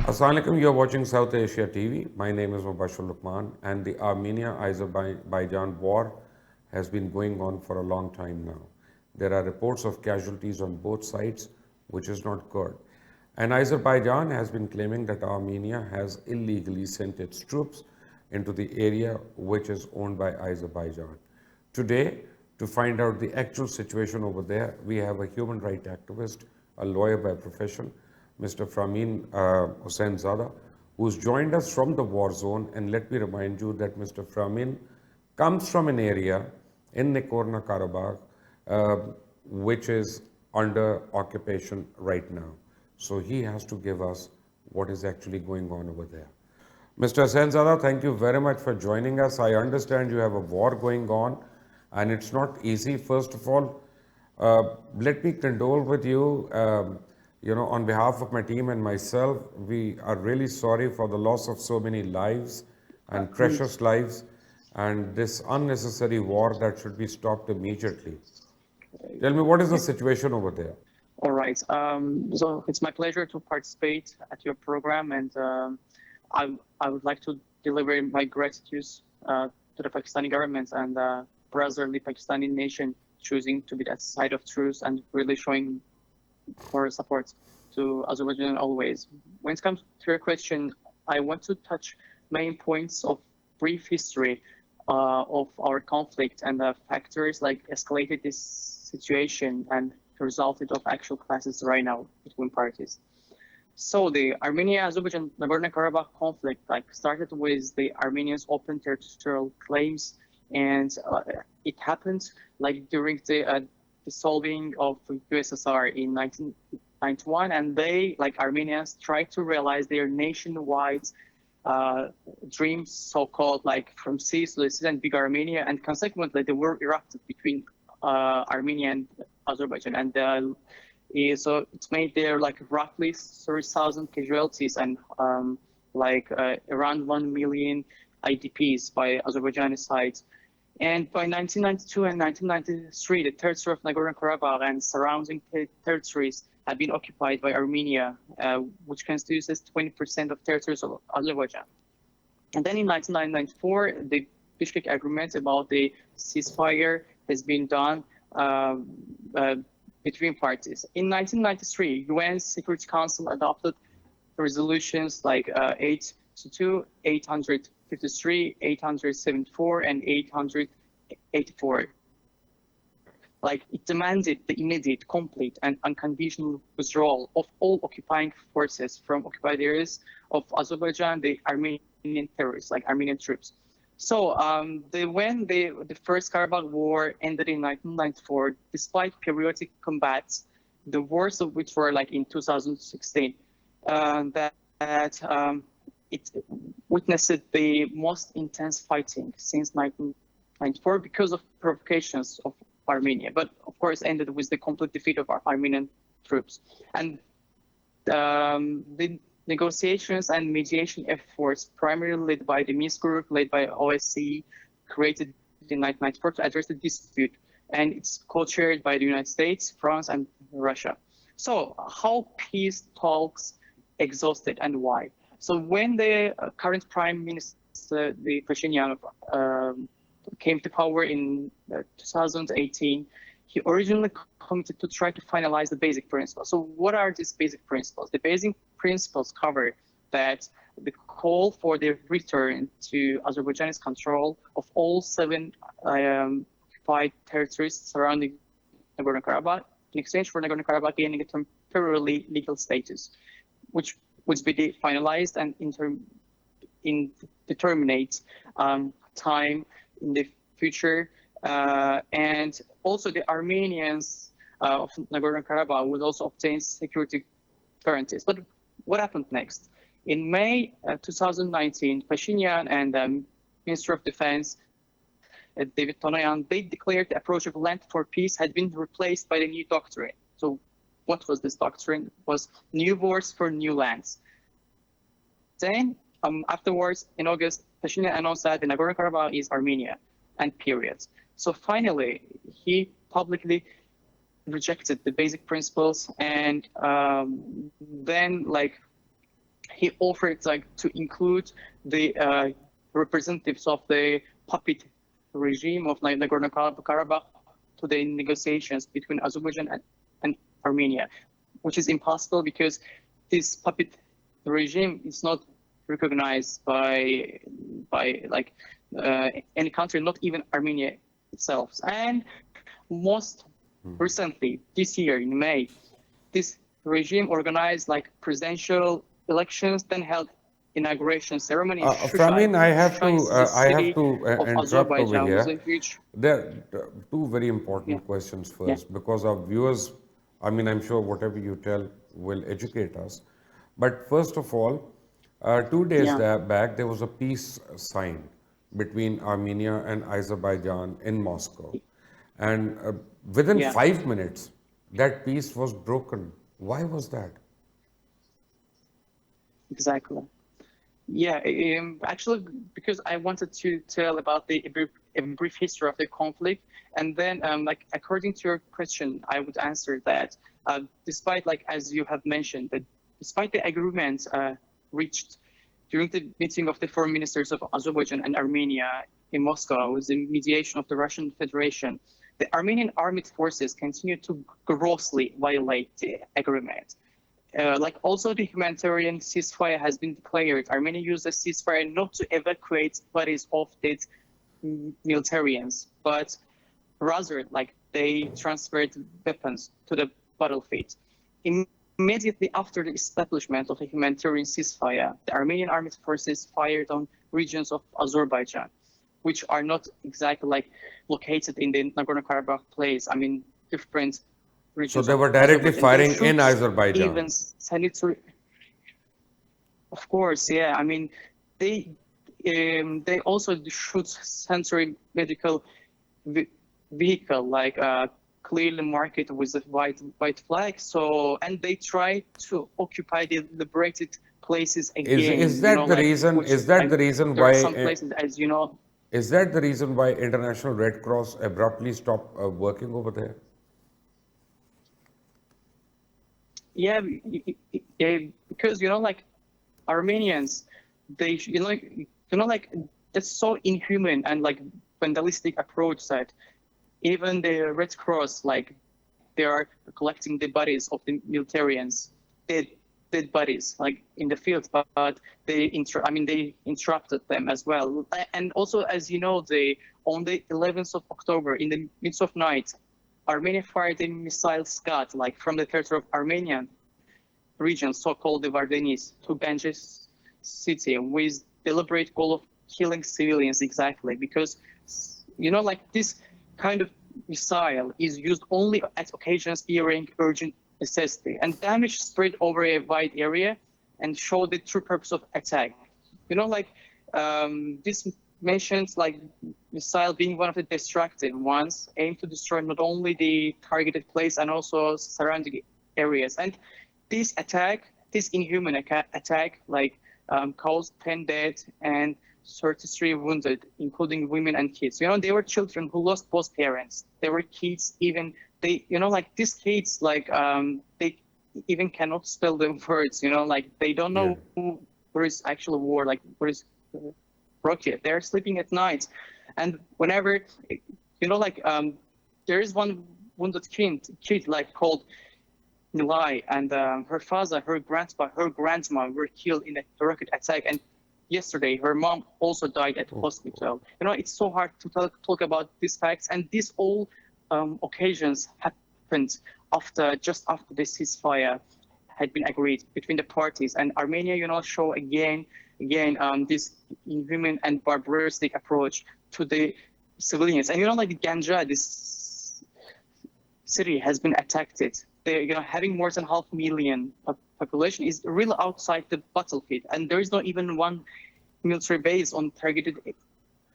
Assalamu alaikum, you're watching South Asia TV. My name is Mubashir Lukman, and the Armenia-Azerbaijan war has been going on for a long time now. There are reports of casualties on both sides, which is not good. And Azerbaijan has been claiming that Armenia has illegally sent its troops into the area which is owned by Azerbaijan. Today, to find out the actual situation over there, we have a human rights activist, a lawyer by profession, Mr. Framin Hussain Zada, who's joined us from the war zone. And let me remind you that Mr. Framin comes from an area in Nagorno-Karabakh which is under occupation right now. So he has to give us what is actually going on over there. Mr. Senzada, thank you very much for joining us. I understand you have a war going on and it's not easy. First of all, let me condole with you. On behalf of my team and myself, we are really sorry for the loss of so many lives and precious lives and this unnecessary war that should be stopped immediately. Tell me, what is the situation over there? All right. So it's my pleasure to participate at your program, and I would like to deliver my gratitude to the Pakistani government and brotherly Pakistani nation choosing to be at the side of truth and really showing for support to Azerbaijan always. When it comes to your question, I want to touch main points of brief history of our conflict and the factors like escalated this situation and resulted of actual clashes right now between parties. So the Armenia-Azerbaijan Nagorno-Karabakh conflict started with the Armenians' open territorial claims, and it happened during the dissolving of USSR in 1991, and they, Armenians, tried to realize their nationwide dreams, so-called from seas to the sea and big Armenia, and consequently the war erupted between Armenia and Azerbaijan, and so it's made there roughly 30,000 casualties and around 1 million IDPs by Azerbaijani side. And by 1992 and 1993, the territory of Nagorno-Karabakh and surrounding territories had been occupied by Armenia, which constitutes 20% of territories of Azerbaijan. And then in 1994, the Bishkek Agreement about the ceasefire has been done between parties. In 1993, UN Security Council adopted resolutions 822, 853, 874, and 884. It demanded the immediate, complete, and unconditional withdrawal of all occupying forces from occupied areas of Azerbaijan, the Armenian terrorists, Armenian troops. So when the First Karabakh War ended in 1994, despite periodic combats, the worst of which were in 2016, it witnessed the most intense fighting since 1994 because of provocations of Armenia, but of course ended with the complete defeat of our Armenian troops. And the negotiations and mediation efforts, primarily led by the Minsk Group, led by OSCE, created in 1994 to address the dispute, and it's co-chaired by the United States, France, and Russia. So how peace talks exhausted and why? So when the current Prime Minister, the Pashinyan, came to power in 2018, he originally committed to try to finalize the basic principles. So what are these basic principles? The basic principles cover that the call for the return to Azerbaijani's control of all 7 occupied territories surrounding Nagorno-Karabakh in exchange for Nagorno-Karabakh gaining a temporarily legal status, which would be finalized and indeterminate time in the future. And also the Armenians of Nagorno-Karabakh would also obtain security guarantees. But what happened next? In May 2019, Pashinyan and Minister of Defense, David Tonoyan, they declared the approach of land for peace had been replaced by the new doctrine. So what was this doctrine? It was new wars for new lands. Then afterwards, in August, Pashinyan announced that the Nagorno-Karabakh is Armenia, and period. So finally, he publicly rejected the basic principles, and then he offered like to include the representatives of the puppet regime of Nagorno-Karabakh to the negotiations between Azerbaijan and Armenia, which is impossible because this puppet regime is not recognized by like any country, not even Armenia itself. And most recently, this year in May, this regime organized like presidential elections, then held inauguration ceremony in Framin, I have Shusha, to, the I have city to of interrupt over Azerbaijan, was here. a huge. There are two very important Yeah. questions Yeah. first, because our viewers, I mean, I'm sure whatever you tell will educate us. But first of all, 2 days Yeah. back, there was a peace signed between Armenia and Azerbaijan in Moscow. And within Yeah. 5 minutes, that peace was broken. Why was that? Exactly. Yeah, actually, because I wanted to tell about a brief history of the conflict, and then, like, according to your question, I would answer that despite, like, as you have mentioned, that despite the agreements reached during the meeting of the foreign ministers of Azerbaijan and Armenia in Moscow with the mediation of the Russian Federation, the Armenian armed forces continue to grossly violate the agreement. Like also the humanitarian ceasefire has been declared. Armenia used the ceasefire not to evacuate bodies of dead militarians, but rather like they transferred weapons to the battlefield. Immediately after the establishment of a humanitarian ceasefire, the Armenian armed forces fired on regions of Azerbaijan, which are not exactly like located in the Nagorno-Karabakh place. I mean, different regions. So they of were directly Azerbaijan. firing The in troops Azerbaijan. even sanitary. Of course, yeah. I mean, they also shoot sanitary medical vehicle like clearly marked with a white flag. So and they try to occupy the liberated places again. Is that the like reason? which Is that the reason there are why? some places, as you know. Is that the reason why International Red Cross abruptly stopped working over there? Yeah, because like Armenians, they like that's so inhuman and like vandalistic approach that even the Red Cross like they are collecting the bodies of the militarians, dead bodies like in the field, but they interrupted them as well. And also, as you know, on the 11th of October in the midst of night, Armenia fired a missile scud like from the territory of Armenian region, so-called the Vardenis, to Ganges city with deliberate goal of killing civilians exactly because like this kind of missile is used only at occasions during urgent necessity and damage spread over a wide area and show the true purpose of attack. This mentions like missile being one of the destructive ones aimed to destroy not only the targeted place and also surrounding areas. And this inhuman attack, like caused 10 dead and 33 wounded, including women and kids. They were children who lost both parents. They were kids, even they, like these kids, like they even cannot spell the words. Like they don't know where is actual war, like where is Rocky. They're sleeping at night, and whenever, there is one wounded kid like called Nilay, and her father, her grandma were killed in a rocket attack. And yesterday, her mom also died at hospital. It's so hard to talk about these facts, and these all occasions happened just after the ceasefire had been agreed between the parties. And Armenia, show again this inhuman and barbaristic approach to the civilians. And like Ganja, this city has been attacked. They're having more than 500,000 population is really outside the battlefield, and there is not even one military base on targeted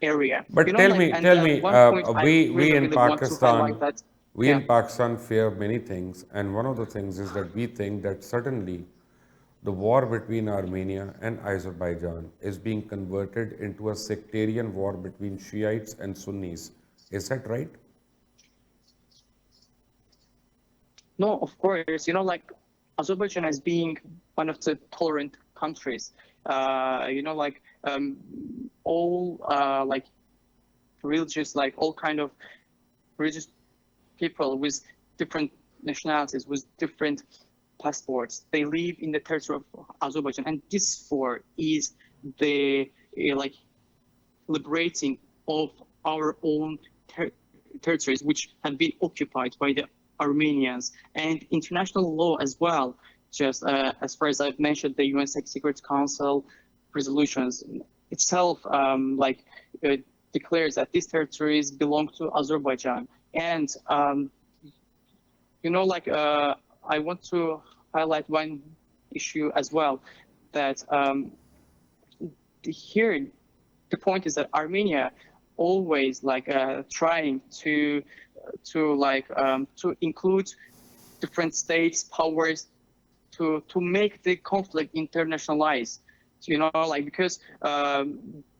area. But tell me, one point I we in really want to highlight Pakistan, that. we Yeah. in Pakistan fear many things, and one of the things is that we think that suddenly the war between Armenia and Azerbaijan is being converted into a sectarian war between Shiites and Sunnis. Is that right? No, of course. Like Azerbaijan as being one of the tolerant countries. All like religious, like all kind of religious people with different nationalities, with different passports. They live in the territory of Azerbaijan, and this war is the like liberating of our own territories, which have been occupied by the Armenians, and international law as well. Just as far as I've mentioned, the UN Security Council resolutions itself declares that these territories belong to Azerbaijan. And I want to highlight one issue as well, that here the point is that Armenia always trying to include different states, powers, to make the conflict internationalized. Because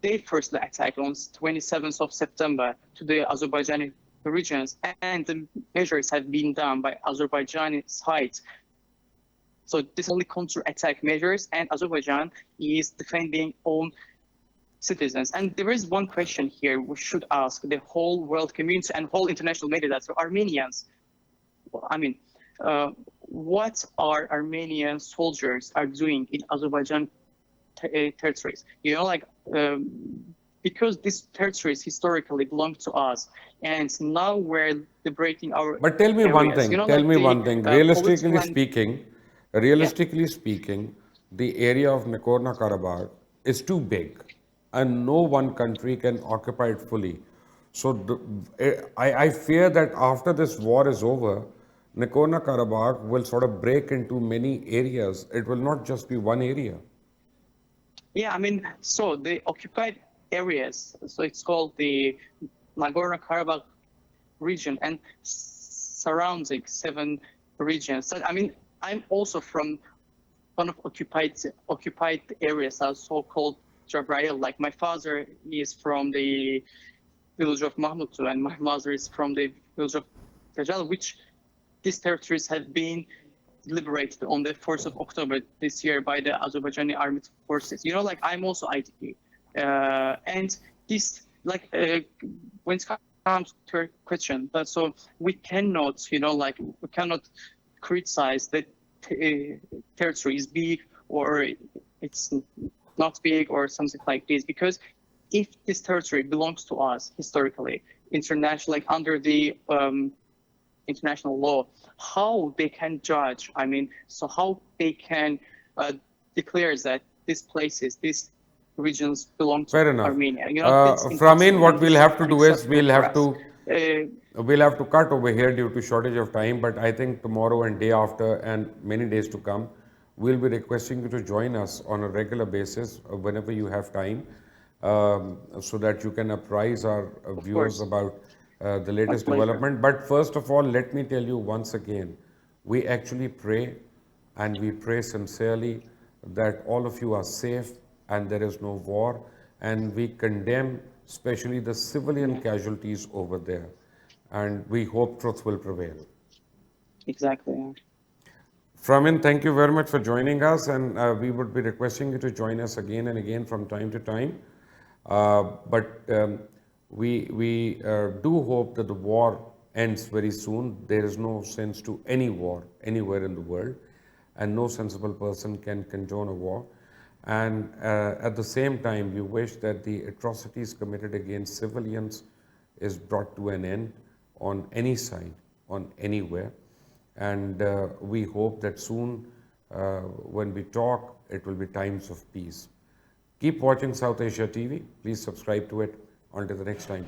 they first attacked on 27th of September to the Azerbaijani regions, and the measures have been done by Azerbaijani side. So this only counter-attack measures, and Azerbaijan is defending own citizens. And there is one question here we should ask the whole world community and whole international media, that's Armenians. What are Armenian soldiers are doing in Azerbaijan territories? Because these territories historically belong to us, and now we're liberating our. But tell me areas. one thing. Tell me one thing. Realistically speaking, the area of Nagorno-Karabakh is too big, and no one country can occupy it fully. So I fear that after this war is over, Nagorno-Karabakh will sort of break into many areas. It will not just be one area. Yeah, so the occupied areas, so it's called the Nagorno-Karabakh region and surrounding 7 regions. So, I'm also from one of occupied areas, so-called Jabrail. Like my father is from the village of Mahmutlu, and my mother is from the village of Tajal, which these territories have been liberated on the 4th of October this year by the Azerbaijani armed forces. I'm also IDP. And this, when it comes to a question, so we cannot, we cannot criticize that territory is big or it's not big or something like this, because if this territory belongs to us historically, internationally, under the international law, how they can judge? How they can declare that these places, these regions belong to Armenia? What we'll have to do is we'll have to cut over here due to shortage of time. But I think tomorrow and day after and many days to come, we'll be requesting you to join us on a regular basis whenever you have time, so that you can apprise our viewers about the latest development. But first of all, let me tell you once again, we actually pray, and we pray sincerely that all of you are safe and there is no war, and we condemn especially the civilian casualties over there, and we hope truth will prevail. Exactly. Framin, thank you very much for joining us, and we would be requesting you to join us again and again from time to time. We do hope that the war ends very soon. There is no sense to any war anywhere in the world, and no sensible person can condone a war. And at the same time, we wish that the atrocities committed against civilians is brought to an end on any side, on anywhere. And we hope that soon, when we talk, it will be times of peace. Keep watching South Asia TV. Please subscribe to it. Until the next time.